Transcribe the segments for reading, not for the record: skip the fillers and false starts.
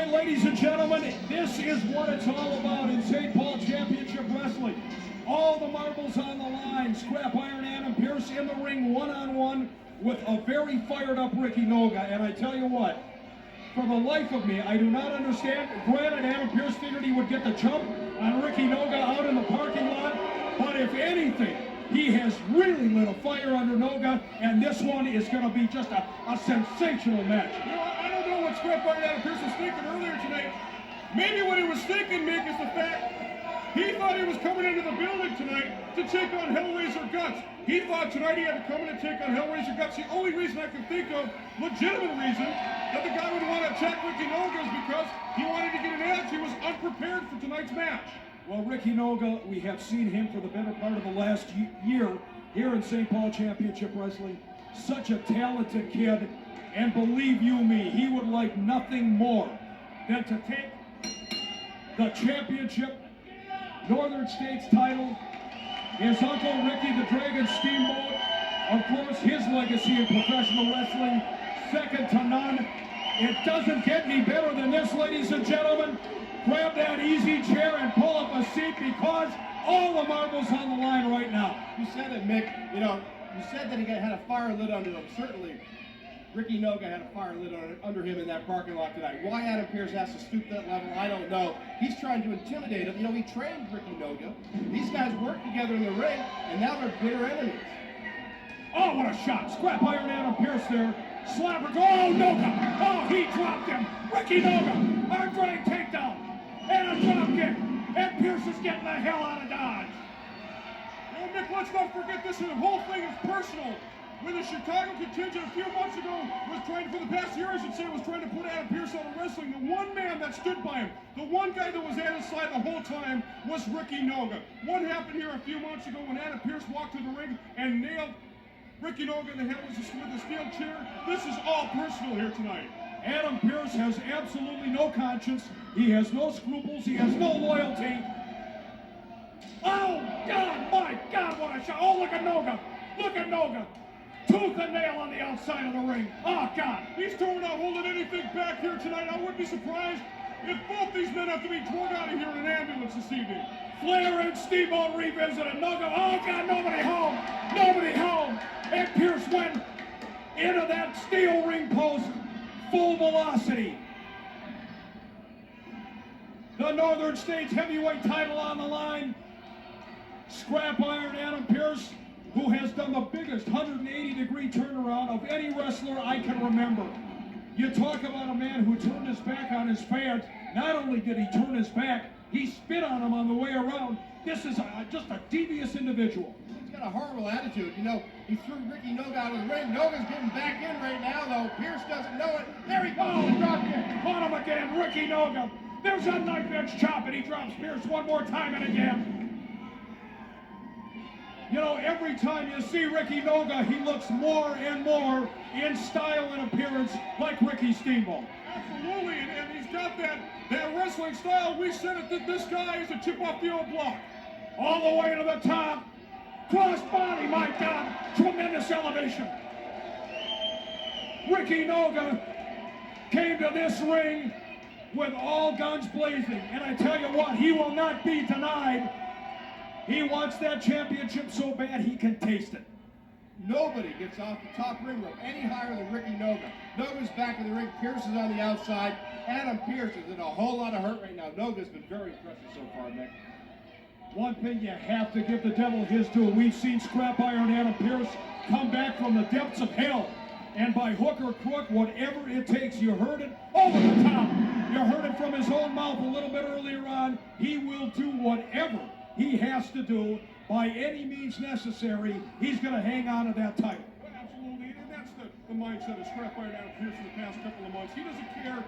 right, ladies and gentlemen, this is what it's all about in St. Paul Championship Wrestling. All the marbles on the line. Scrap Iron Adam Pearce in the ring one-on-one with a very fired-up Rikki Noga. And I tell you what, for the life of me, I do not understand. Granted, Adam Pearce figured he would get the jump on Rikki Noga out in the parking lot. But if anything, he has really lit a fire under Noga, and this one is going to be just a sensational match. You know, I don't know what Scrap Iron Adam Pearce was thinking earlier tonight. Maybe what he was thinking, Mick, is the fact he thought he was coming into the building tonight to take on Hellraiser Guts. He thought tonight he had to come in and take on Hellraiser Guts. The only reason I can think of, legitimate reason, that the guy would want to attack Rikki Noga is because he wanted to get an edge. He was unprepared for tonight's match. Well, Rikki Noga, we have seen him for the better part of the last year here in St. Paul Championship Wrestling. Such a talented kid, and believe you me, he would like nothing more than to take the championship Northern States title. His uncle Ricky the Dragon Steamboat, of course, his legacy in professional wrestling, second to none. It doesn't get any better than this, ladies and gentlemen. Grab that easy chair and pull up a seat because all the marbles on the line right now. You said it, Mick. You know, you said that he had a fire lit under him. Certainly, Rikki Noga had a fire lit under him in that parking lot tonight. Why Adam Pearce has to stoop that level, I don't know. He's trying to intimidate him. You know, he trained Rikki Noga. These guys work together in the ring, and now they're bitter enemies. Oh, what a shot. Scrap Iron Adam Pearce there. Slapper. Oh, Noga. Oh, he dropped him. Rikki Noga. Arm drag takedown. And a drop kick. And Pearce is getting the hell out of Dodge. Well, Mick, let's not forget this. The whole thing is personal. When the Chicago contingent a few months ago was trying, for the past year I should say, was trying to put Adam Pearce out of wrestling, the one man that stood by him, the one guy that was at his side the whole time was Rikki Noga. What happened here a few months ago when Adam Pearce walked to the ring and nailed Rikki Noga in the head with a steel chair? This is all personal here tonight. Adam Pearce has absolutely no conscience. He has no scruples. He has no loyalty. Oh, God, my God, what a shot. Oh, look at Noga. Look at Noga. Tooth and nail on the outside of the ring. Oh, God. He's totally not holding anything back here tonight. I wouldn't be surprised if both these men have to be dragged out of here in an ambulance this evening. Flair and Steamboat revisited. Noga. Oh, God, nobody home. Nobody home. And Pearce went into that steel ring post. Full velocity. The Northern States heavyweight title on the line. Scrap Iron Adam Pearce, who has done the biggest 180-degree turnaround of any wrestler I can remember. You talk about a man who turned his back on his fans. Not only did he turn his back, he spit on him on the way around. This is just a devious individual. He's got a horrible attitude. You know, he threw Rikki Noga out of the ring. Noga's getting back in right now, though. Pearce doesn't know it. There he goes. Oh, drop kick. Caught him again. Rikki Noga. There's a knife edge chop, and he drops Pearce one more time and again. You know, every time you see Rikki Noga, he looks more and more in style and appearance like Ricky Steamboat. Absolutely, and he's got that wrestling style. We said it that this guy is a chip off the old block. All the way to the top. Cross body, my God. Tremendous elevation. Rikki Noga came to this ring with all guns blazing. And I tell you what, he will not be denied. He wants that championship so bad he can taste it. Nobody gets off the top ring rope any higher than Rikki Noga. Noga's back in the ring. Pearce is on the outside. Adam Pearce is in a whole lot of hurt right now. Noga's been very impressive so far, Mick. One thing you have to give the devil his due. We've seen Scrap Iron Adam Pearce come back from the depths of hell. And by hook or crook, whatever it takes, you heard it over the top. You heard it from his own mouth a little bit earlier on. He will do whatever he has to do by any means necessary. He's going to hang on to that title. Absolutely, and that's the mindset of Scrap Iron Adam Pearce in the past couple of months. He doesn't care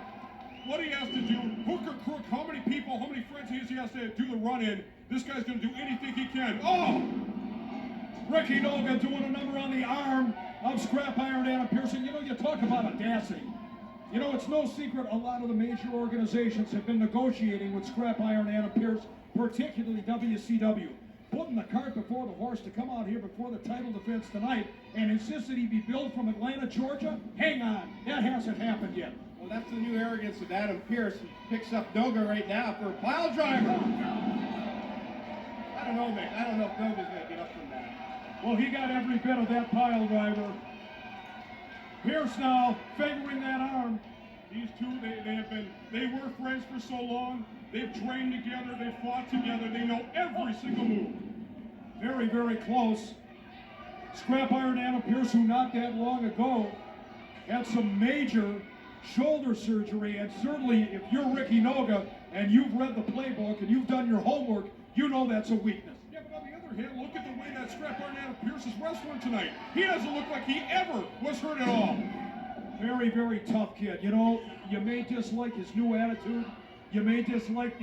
what he has to do, hook or crook, how many people, how many friends he has to do the run-in. This guy's going to do anything he can. Oh! Rikki Noga doing a number on the arm of Scrap Iron Adam Pearce. And you know, you talk about audacity. You know, it's no secret a lot of the major organizations have been negotiating with Scrap Iron Adam Pearce, particularly WCW. Putting the cart before the horse to come out here before the title defense tonight and insist that he be billed from Atlanta, Georgia? Hang on, that hasn't happened yet. Well, that's the new arrogance of Adam Pearce. He picks up Noga right now for a pile driver. I don't know, Mick. I don't know if Noga's going to get up from that. Well, he got every bit of that pile driver. Pearce now favoring that arm. These two, they were friends for so long. They've trained together, they've fought together, they know every single move. Very, very close. Scrap Iron Adam Pearce, who not that long ago had some major shoulder surgery, and certainly if you're Rikki Noga and you've read the playbook and you've done your homework, you know that's a weakness. Yeah, but on the other hand, look at the way that Scrap Iron Adam Pearce is wrestling tonight. He doesn't look like he ever was hurt at all. Very, very tough kid. You know, you may dislike his new attitude. You may dislike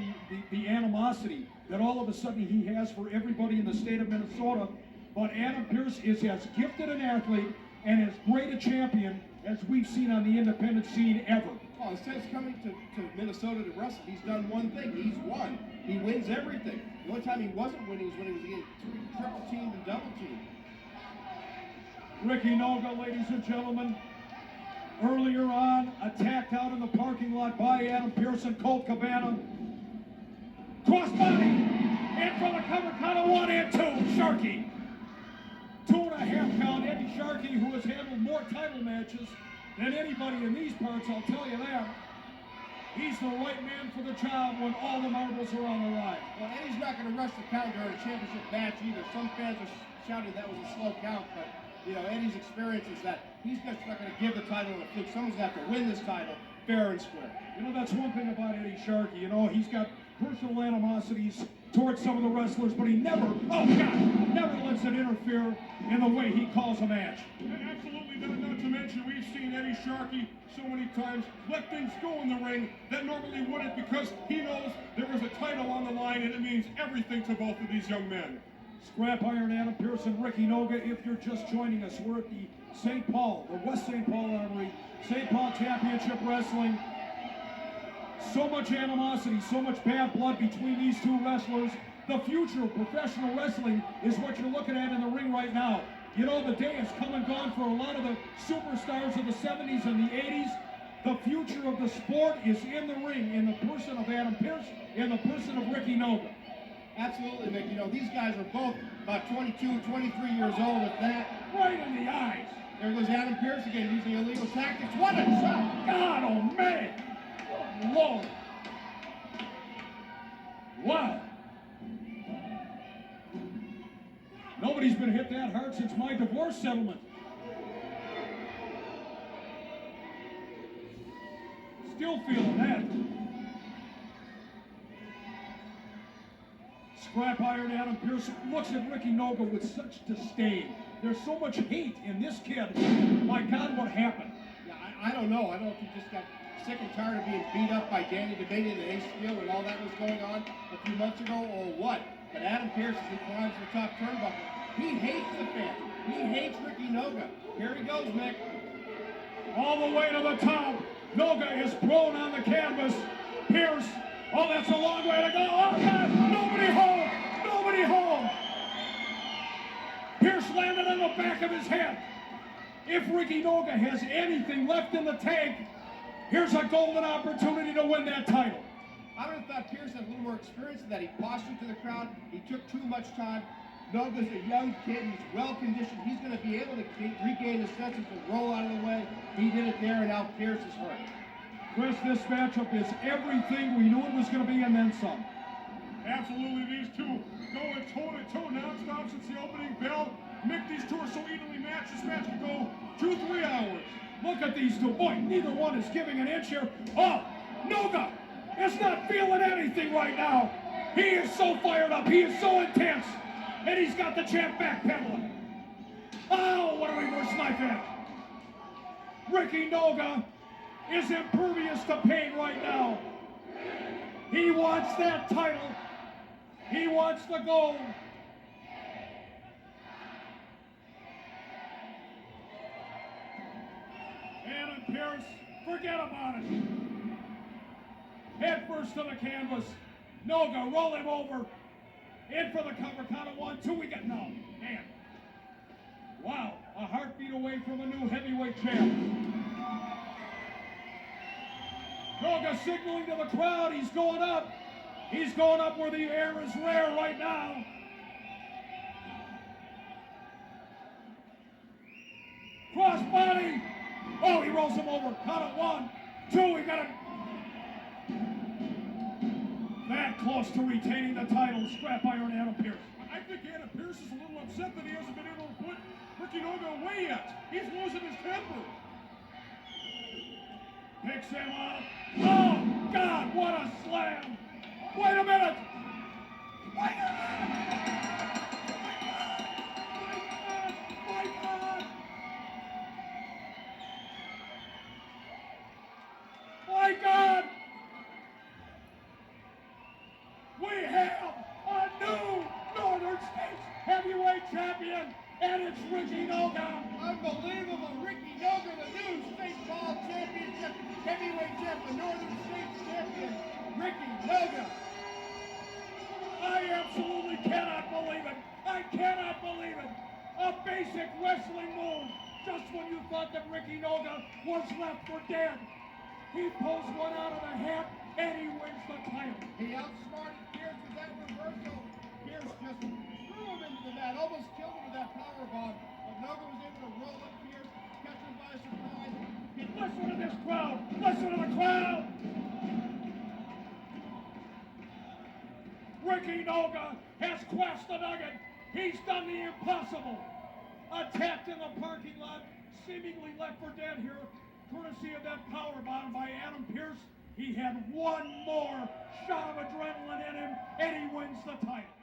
the animosity that all of a sudden he has for everybody in the state of Minnesota. But Adam Pearce is as gifted an athlete and as great a champion as we've seen on the independent scene ever. Well, since coming to Minnesota to wrestle, he's done one thing. He's won. He wins everything. The only time he wasn't winning was when he was getting triple teamed and double teamed. Rikki Noga, ladies and gentlemen, earlier on, attacked out in the parking lot by Adam Pearce and Colt Cabana. Crossbody, in for the cover, count of 1 and 2, Sharkey. 2.5 count, Eddie Sharkey, who has handled more title matches than anybody in these parts, I'll tell you that. He's the right man for the job when all the marbles are on the line. Well, Eddie's not going to rush the count during a championship match either. Some fans are shouting that was a slow count, but you know, Eddie's experience is that he's just not going to give the title in a fluke. Someone's got to win this title fair and square. You know, that's one thing about Eddie Sharkey. You know, he's got personal animosities towards some of the wrestlers, but he never, oh God, never lets it interfere in the way he calls a match. Absolutely not to mention, we've seen Eddie Sharkey so many times let things go in the ring that normally wouldn't, because he knows there is a title on the line and it means everything to both of these young men. Scrap Iron Adam Pearce and Rikki Noga, if you're just joining us, we're at the St. Paul, the West St. Paul Armory, St. Paul Championship Wrestling. So much animosity, so much bad blood between these two wrestlers. The future of professional wrestling is what you're looking at in the ring right now. You know, the day has come and gone for a lot of the superstars of the 70s and the 80s. The future of the sport is in the ring, in the person of Adam Pearce, in the person of Rikki Noga. Absolutely, Mick. You know, these guys are both about 22, 23 years old at that. Right in the eyes. There goes Adam Pearce again using illegal tactics. What a shot! God, oh man! Lord! Wow! Nobody's been hit that hard since my divorce settlement. Still feeling that. Scrap Iron Adam Pearce looks at Rikki Noga with such disdain. There's so much hate in this kid. My God, what happened? Yeah, I don't know. I don't know if he just got sick and tired of being beat up by Danny DeBate in the Ace Steel when all that was going on a few months ago, or what. But Adam Pearce, as he climbs the top turnbuckle, he hates the fans. He hates Rikki Noga. Here he goes, Mick. All the way to the top. Noga is prone on the canvas. Pearce, oh, that's a long way to go. Oh, God, nobody home. Nobody home. Pearce landed on the back of his head. If Rikki Noga has anything left in the tank, here's a golden opportunity to win that title. I would have thought Pearce had a little more experience than that. He postured to the crowd. He took too much time. Noga's a young kid. He's well-conditioned. He's going to be able to regain his senses and roll out of the way. He did it there, and now Pearce is hurt. Chris, this matchup is everything we knew it was going to be and then some. Absolutely, these two going toe-to-toe non-stop since the opening bell. Mick, these two are so evenly matched, this match could go 2-3 hours. Look at these two. Boy, neither one is giving an inch here. Oh, Noga is not feeling anything right now. He is so fired up. He is so intense. And he's got the champ backpedaling. Oh, what a reverse knife edge. Rikki Noga is impervious to pain right now. He wants that title. He wants the gold. Adam Pearce, forget about it. Head first to the canvas. Noga, roll him over. In for the cover, count of 1, 2, we got, no, man. Wow, a heartbeat away from a new heavyweight champ. Noga signaling to the crowd. He's going up. He's going up where the air is rare right now. Crossbody. Oh, he rolls him over. Count it 1, 2. He got him. That close to retaining the title. Scrap iron Adam Pearce. I think Adam Pearce is a little upset that he hasn't been able to put Rikki Noga away yet. He's losing his temper. Picks him up. Oh, God, what a slam. Wait a minute. Wait a minute. My God. My God. We have a new Northern States heavyweight champion, and it's Rikki Noga. Unbelievable. Rikki Noga, the new state ball championship, heavyweight champion, Northern States champion, Rikki Noga. I absolutely cannot believe it. I cannot believe it. A basic wrestling move. Just when you thought that Rikki Noga was left for dead, he pulls one out of the hat and he wins the title. He outsmarted Pearce with that reversal. Pearce just threw him into the mat, almost killed him with that powerbomb. But Noga was able to roll up Pearce, catch him by surprise. Listen to this crowd. Listen to the crowd. Rikki Noga has quashed the nugget. He's done the impossible. Attacked in the parking lot, seemingly left for dead here, courtesy of that powerbomb by Adam Pearce. He had one more shot of adrenaline in him, and he wins the title.